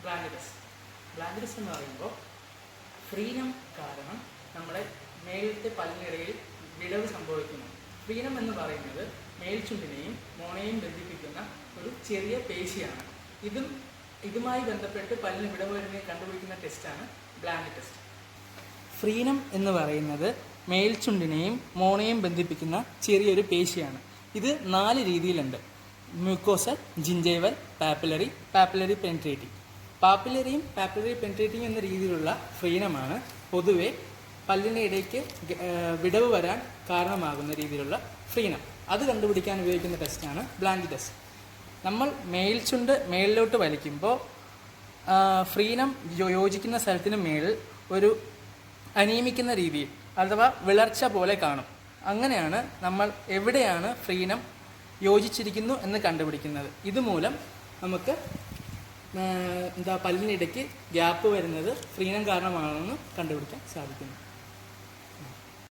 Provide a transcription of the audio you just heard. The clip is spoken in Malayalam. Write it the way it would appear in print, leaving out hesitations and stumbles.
ബ്ലാൻഡിഡസ്. ബ്ലാൻഡിഡസ് എന്ന് പറയുമ്പോൾ ഫ്രീനം കാരണം നമ്മുടെ മേലത്തെ പല്ലിനിടയിൽ വിടവ് സംഭവിക്കുന്നു. ഫ്രീനം എന്ന് പറയുന്നത് മേൽചുണ്ടിനെയും മോണയെയും ബന്ധിപ്പിക്കുന്ന ഒരു ചെറിയ പേശിയാണ്. ഇതുമായി ബന്ധപ്പെട്ട് പല്ലിന് വിടവ് വരുന്നത് കണ്ടുപിടിക്കുന്ന ടെസ്റ്റാണ് ബ്ലാൻഡ് ടെസ്റ്റ്. ഫ്രീനം എന്ന് പറയുന്നത് മേൽചുണ്ടിനെയും മോണയെയും ബന്ധിപ്പിക്കുന്ന ചെറിയൊരു പേശിയാണ്. ഇത് 4 രീതിയിലുണ്ട്: മ്യൂക്കോസൽ, ജിഞ്ചൈവൽ, പാപ്പിലറി പെനിട്രേറ്റിംഗ്. പാപ്പിലറിയും പാപ്പിലറി പെനിട്രേറ്റിംഗ് എന്ന രീതിയിലുള്ള ഫ്രീനമാണ് പൊതുവെ പല്ലിൻ്റെ ഇടയ്ക്ക് വിടവ് വരാൻ കാരണമാകുന്ന രീതിയിലുള്ള ഫ്രീനം. അത് കണ്ടുപിടിക്കാൻ ഉപയോഗിക്കുന്ന ടെസ്റ്റാണ് ബ്ലാൻഡ് ടെസ്റ്റ്. നമ്മൾ മേൽചുണ്ട് മേളിലോട്ട് വലിക്കുമ്പോൾ ഫ്രീനം യോജിക്കുന്ന സ്ഥലത്തിന് മേളിൽ ഒരു അനീമിക്കുന്ന രീതിയിൽ അഥവാ വിളർച്ച പോലെ കാണും. അങ്ങനെയാണ് നമ്മൾ എവിടെയാണ് ഫ്രീനം യോജിച്ചിരിക്കുന്നു എന്ന് കണ്ടുപിടിക്കുന്നത്. ഇതുമൂലം നമുക്ക് പല്ലിനിടയ്ക്ക് ഗ്യാപ്പ് വരുന്നത് ഫ്രീനം കാരണമാണെന്ന് കണ്ടുപിടിക്കാൻ സാധിക്കുന്നു.